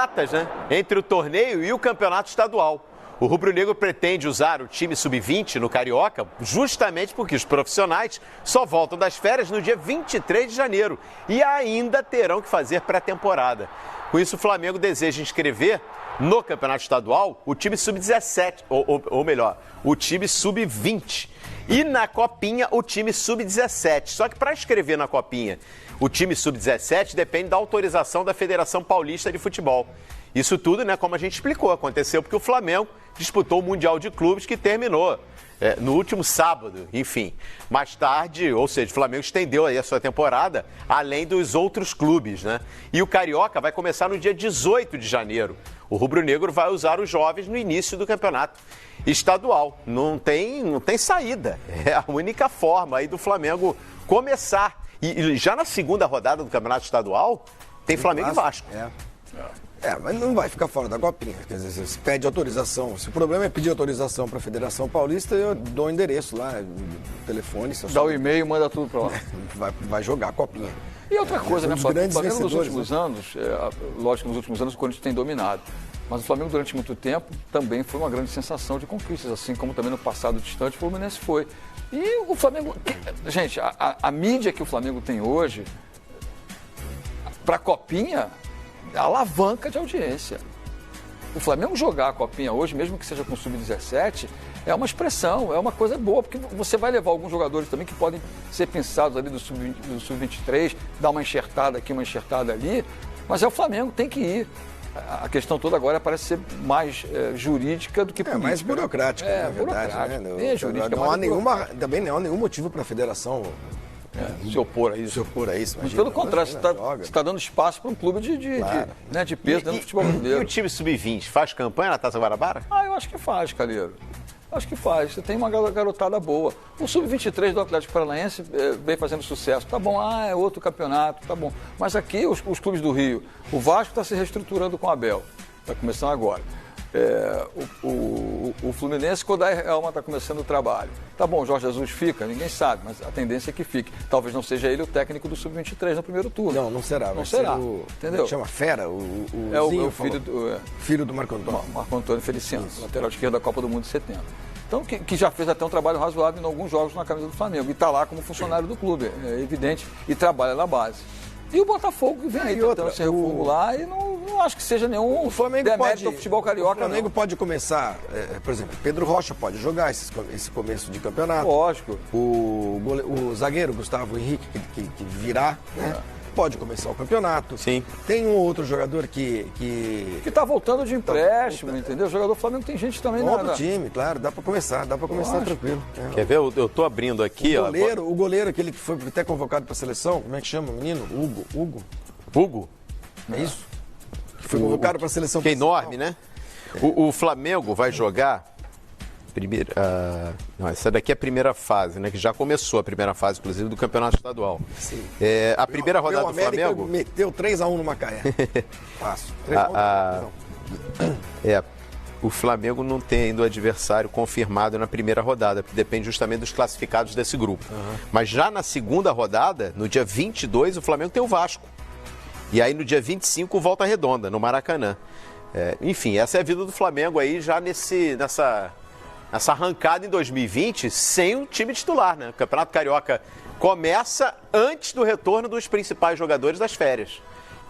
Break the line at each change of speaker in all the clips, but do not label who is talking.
datas, né? Entre o torneio e o campeonato estadual. O rubro-negro pretende usar o time sub-20 no Carioca justamente porque os profissionais só voltam das férias no dia 23 de janeiro e ainda terão que fazer pré-temporada. Com isso, o Flamengo deseja inscrever no campeonato estadual o time sub-17, ou melhor, o time sub-20. E na Copinha, o time sub-17. Só que para inscrever na Copinha o time sub-17 depende da autorização da Federação Paulista de Futebol. Isso tudo, né, como a gente explicou, aconteceu porque o Flamengo disputou o Mundial de Clubes que terminou no último sábado, enfim. Mais tarde, ou seja, o Flamengo estendeu aí a sua temporada além dos outros clubes, né? E o Carioca vai começar no dia 18 de janeiro. O rubro-negro vai usar os jovens no início do campeonato estadual. Não tem saída. É a única forma aí do Flamengo começar. E já na segunda rodada do campeonato estadual, tem Flamengo e Vasco.
Mas não vai ficar fora da Copinha. Quer dizer, se pede autorização. Se o problema é pedir autorização para a Federação Paulista, eu dou o endereço lá, o telefone.
Dá o e-mail, manda tudo para lá.
Vai jogar a Copinha.
E outra coisa, né,
Flamengo? O Flamengo
nos últimos anos, lógico que nos últimos anos o Corinthians tem dominado. Mas o Flamengo, durante muito tempo, também foi uma grande sensação de conquistas, assim como também no passado distante o Fluminense foi. E o Flamengo... Gente, a mídia que o Flamengo tem hoje, para a Copinha, é alavanca de audiência. O Flamengo jogar a Copinha hoje, mesmo que seja com Sub-17, é uma expressão, é uma coisa boa, porque você vai levar alguns jogadores também que podem ser pensados ali do Sub-23, dar uma enxertada aqui, uma enxertada ali, mas é o Flamengo, tem que ir. A questão toda agora parece ser mais jurídica do que política.
É mais burocrática, na verdade. Né?
Jurídica,
também não há nenhum motivo para a federação
se opor a isso.
Mas
pelo contrário, você está dando espaço para um clube de peso dentro do futebol brasileiro.
E o time sub-20 faz campanha na Taça Guanabara?
Eu acho que faz, Calheiro. Acho que faz. Você tem uma garotada boa. O Sub-23 do Atlético Paranaense vem fazendo sucesso. Tá bom, é outro campeonato, tá bom. Mas aqui, os clubes do Rio, o Vasco está se reestruturando com o Abel. Está começando agora. O Fluminense, quando a Elma está começando o trabalho. Tá bom, o Jorge Jesus fica, ninguém sabe, mas a tendência é que fique. Talvez não seja ele o técnico do Sub-23 no primeiro turno.
Não será.
Não será.
Entendeu? Chama Fera, o filho do Marco Antônio.
Marco Antônio Feliciano, lateral esquerdo da Copa do Mundo de setembro. Então, que já fez até um trabalho razoável em alguns jogos na camisa do Flamengo. E está lá como funcionário do clube, é evidente, e trabalha na base. E o Botafogo que vem aí tentando se reformular e não acho que seja nenhum demérito do futebol carioca.
O Flamengo pode começar, por exemplo, Pedro Rocha pode jogar esse começo de campeonato.
Lógico.
O zagueiro Gustavo Henrique, que virá, né? Pode começar o campeonato.
Sim.
Tem um outro jogador que
está voltando de empréstimo, entendeu? O jogador do Flamengo tem gente também
outro time, claro, dá para começar tranquilo.
Quer ver? Eu tô abrindo aqui,
o goleiro, aquele que foi até convocado para a seleção, como é que chama o menino? Hugo? É isso? Que foi convocado para a seleção.
Que é enorme, né? O Flamengo vai jogar essa daqui é a primeira fase, né? Que já começou a primeira fase, inclusive, do Campeonato Estadual.
Sim.
A primeira rodada do Flamengo...
meteu 3-1 no Macaé. Fácil.
3-1. O Flamengo não tem ainda o adversário confirmado na primeira rodada, porque depende justamente dos classificados desse grupo. Mas já na segunda rodada, no dia 22, o Flamengo tem o Vasco. E aí no dia 25, Volta Redonda, no Maracanã. Enfim, essa é a vida do Flamengo aí já nessa arrancada em 2020 sem um time titular, né? O Campeonato Carioca começa antes do retorno dos principais jogadores das férias.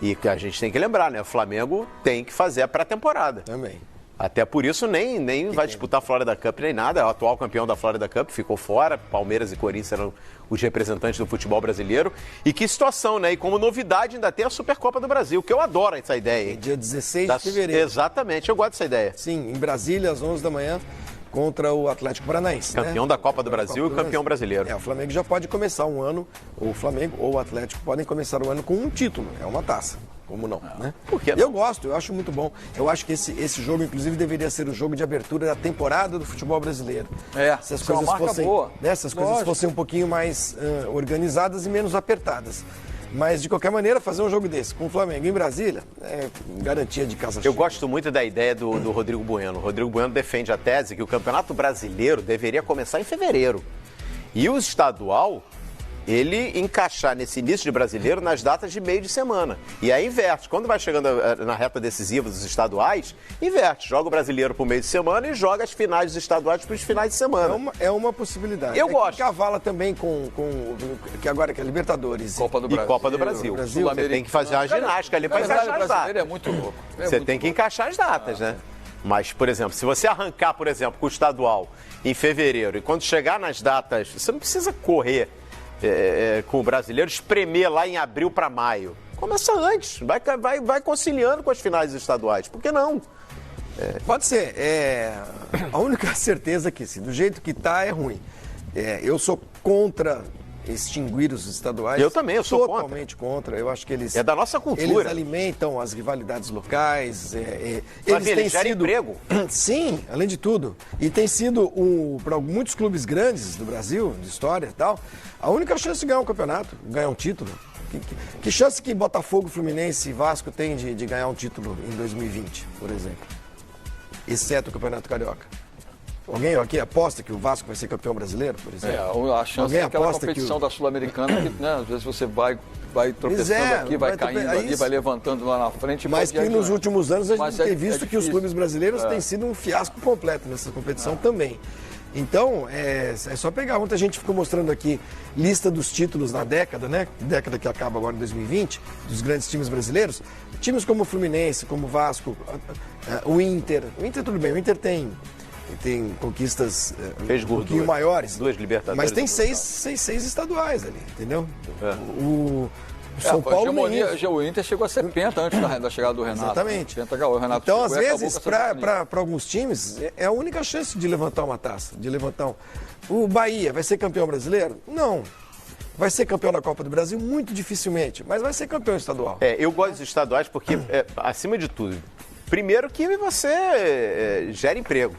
E a gente tem que lembrar, né? O Flamengo tem que fazer a pré-temporada.
Também.
Até por isso nem vai disputar a Florida Cup nem nada. É o atual campeão da Florida Cup, ficou fora. Palmeiras e Corinthians eram os representantes do futebol brasileiro. E que situação, né? E como novidade ainda tem a Supercopa do Brasil, que eu adoro essa ideia, hein?
Dia 16 de fevereiro.
Exatamente, eu gosto dessa ideia.
Sim, em Brasília, às 11 da manhã. Contra o Atlético Paranaense.
Campeão da Copa do Brasil e campeão brasileiro.
O Flamengo já pode começar um ano, o Flamengo ou o Atlético podem começar o ano com um título, é uma taça. Como não, né?
Por que não?
Eu gosto, eu acho muito bom. Eu acho que esse jogo, inclusive, deveria ser o jogo de abertura da temporada do futebol brasileiro.
Se as coisas fossem,
boa. Se as coisas fossem um pouquinho mais organizadas e menos apertadas. Mas, de qualquer maneira, fazer um jogo desse com o Flamengo em Brasília é garantia de casa cheia.
Eu gosto muito da ideia do Rodrigo Bueno. O Rodrigo Bueno defende a tese que o Campeonato Brasileiro deveria começar em fevereiro. E o estadual, ele encaixar nesse início de brasileiro nas datas de meio de semana. E aí inverte. Quando vai chegando na reta decisiva dos estaduais, inverte. Joga o brasileiro pro meio de semana e joga as finais dos estaduais para os finais de semana.
É uma possibilidade.
Eu gosto.
Que cavala também com que agora que é Libertadores
Copa do Brasil.
E Copa do Brasil. Você tem que fazer uma ginástica ali para encaixar as datas.
É muito louco.
Você tem que encaixar as datas, né? Mas, por exemplo, se você arrancar, por exemplo, com o estadual em fevereiro e quando chegar nas datas, você não precisa correr com o brasileiro, espremer lá em abril para maio. Começa antes, vai conciliando com as finais estaduais. Por que não?
Pode ser. A única certeza que, do jeito que tá, é ruim. Eu sou contra extinguir os estaduais.
Eu também, eu sou
totalmente contra. Eu acho que eles...
É da nossa cultura.
Eles alimentam as rivalidades locais.
Eles têm sido... emprego.
Sim, além de tudo. E tem sido, para muitos clubes grandes do Brasil, de história e tal, a única chance de ganhar um campeonato, ganhar um título. Que chance que Botafogo, Fluminense e Vasco têm de ganhar um título em 2020, por exemplo? Exceto o Campeonato Carioca. Alguém aqui aposta que o Vasco vai ser campeão brasileiro, por exemplo?
A chance é aquela competição da Sul-Americana que, né, às vezes você vai tropeçando aqui, vai caindo ali, vai levantando lá na frente.
Mas que nos últimos anos a gente tem visto que os clubes brasileiros têm sido um fiasco completo nessa competição também. Então, é só pegar. Muita gente ficou mostrando aqui lista dos títulos na década, né? Década que acaba agora em 2020, dos grandes times brasileiros. Times como o Fluminense, como o Vasco, o Inter. O Inter, tudo bem, o Inter tem conquistas
um pouquinho
maiores.
2 Libertadores.
Mas tem seis estaduais ali, entendeu? O São Paulo
o Inter chegou a ser penta antes da chegada do Renato.
Exatamente.
Né? O Renato
então, às vezes, para alguns times, é a única chance de levantar uma taça. O Bahia vai ser campeão brasileiro? Não. Vai ser campeão da Copa do Brasil? Muito dificilmente. Mas vai ser campeão estadual.
Eu gosto dos estaduais porque, acima de tudo, primeiro que você gera emprego.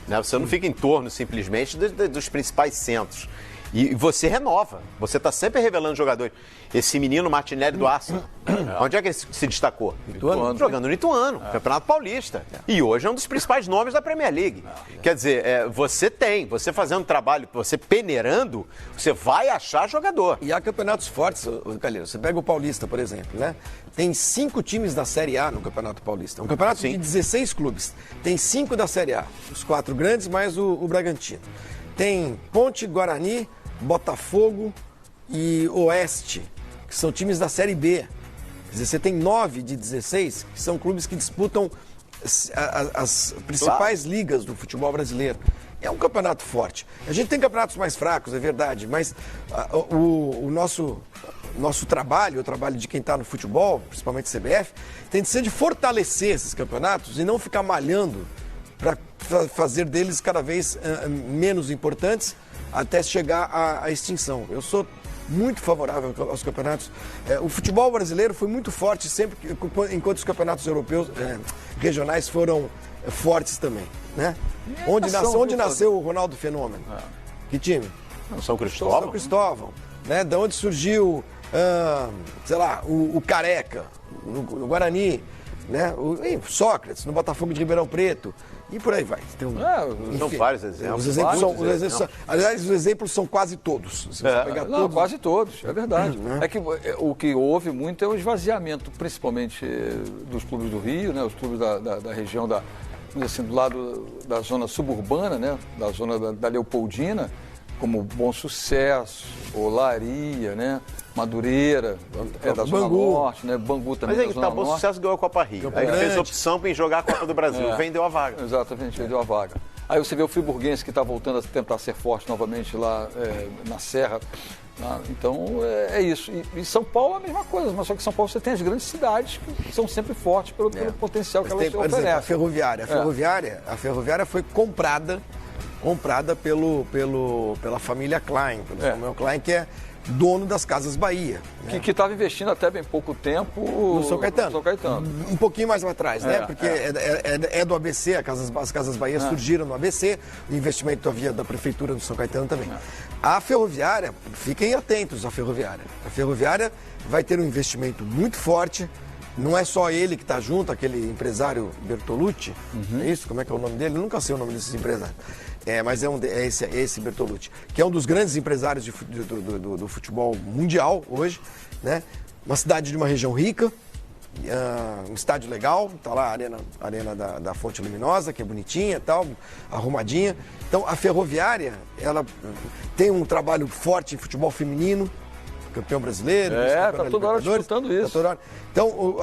Né? Você não fica em torno, simplesmente, dos principais centros. E você renova. Você está sempre revelando jogadores. Esse menino Martinelli do Arsenal, onde é que ele se destacou?
Ituano.
Jogando no Ituano, Campeonato Paulista. E hoje é um dos principais nomes da Premier League. Quer dizer, você fazendo trabalho, você peneirando, você vai achar jogador.
E há campeonatos fortes, Calheiro. Você pega o Paulista, por exemplo, né? Tem 5 times da Série A no Campeonato Paulista. É um campeonato de 16 clubes. Tem 5 da Série A. Os 4 grandes, mais o Bragantino. Tem Ponte, Guarani, Botafogo e Oeste, que são times da Série B. Quer dizer, você tem 9 de 16, que são clubes que disputam as principais ligas do futebol brasileiro. É um campeonato forte. A gente tem campeonatos mais fracos, é verdade, mas o nosso trabalho, o trabalho de quem está no futebol, principalmente CBF, tem de ser de fortalecer esses campeonatos e não ficar malhando para fazer deles cada vez menos importantes até chegar à extinção. Eu sou muito favorável aos campeonatos. O futebol brasileiro foi muito forte sempre, enquanto os campeonatos europeus regionais foram fortes também, né? Onde nasceu o Ronaldo Fenômeno? Que time?
São Cristóvão.
São Cristóvão. Né? Da onde surgiu, sei lá, o Careca, no Guarani, né? O Sócrates, no Botafogo de Ribeirão Preto. E por aí vai.
São vários exemplos.
Aliás, os exemplos são quase todos. Se você pegar todos.
Quase todos, é verdade. É que o que houve muito é o esvaziamento, principalmente dos clubes do Rio, né? Os clubes da região assim, do lado da zona suburbana, né? Da zona da Leopoldina, como Bom Sucesso, Olaria, né? Madureira, da Zona Norte, né? Bangu também.
Mas aí, Bom Sucesso ganhou a Copa Rio. Aí fez opção em jogar a Copa do Brasil, vendeu a vaga.
Exatamente, vendeu a vaga. Aí você vê o Friburguense que está voltando a tentar ser forte novamente lá na Serra. Então, é isso. E São Paulo é a mesma coisa, mas só que São Paulo você tem as grandes cidades que são sempre fortes pelo potencial que elas oferecem. Por exemplo,
a Ferroviária foi comprada pela família Klein, pelo Samuel Klein, que é dono das Casas Bahia.
Né? Que estava investindo até bem pouco tempo
no São Caetano. Um pouquinho mais atrás, né? Porque é do ABC, as Casas Bahia surgiram no ABC, o investimento havia da Prefeitura do São Caetano também. A Ferroviária, fiquem atentos à Ferroviária. A Ferroviária vai ter um investimento muito forte Não é só ele que está junto, aquele empresário Bertolucci, é isso? Como é que é o nome dele? Eu nunca sei o nome desses empresários. Mas é esse Bertolucci, que é um dos grandes empresários do futebol mundial hoje, né? Uma cidade de uma região rica, um estádio legal, tá lá a arena da Fonte Luminosa, que é bonitinha e tal, arrumadinha. Então a Ferroviária, ela tem um trabalho forte em futebol feminino, campeão brasileiro.
Tá toda hora disputando isso.
Então,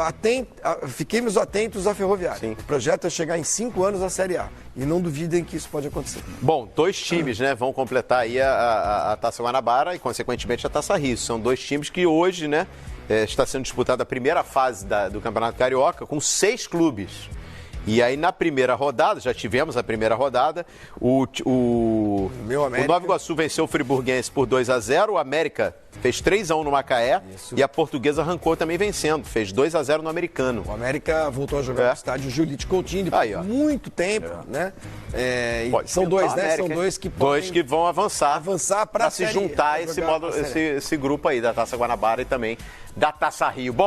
fiquemos atentos à Ferroviária.
Sim.
O projeto é chegar em 5 anos à Série A. E não duvidem que isso pode acontecer.
Bom, 2 times, né, vão completar aí a Taça Guanabara e, consequentemente, a Taça Rio. São 2 times que hoje, né, está sendo disputada a primeira fase do Campeonato Carioca com 6 clubes. E aí, na primeira rodada, já tivemos a primeira rodada, o Nova Iguaçu venceu o Friburguense por 2-0, o América fez 3-1 no Macaé. Isso. E a Portuguesa arrancou também vencendo, fez 2-0 no Americano.
O América voltou a jogar no estádio Giulite Coutinho depois de muito tempo, né? São 2, né? São 2 que podem...
2 que vão avançar para se juntar esse grupo aí da Taça Guanabara e também da Taça Rio. Bom,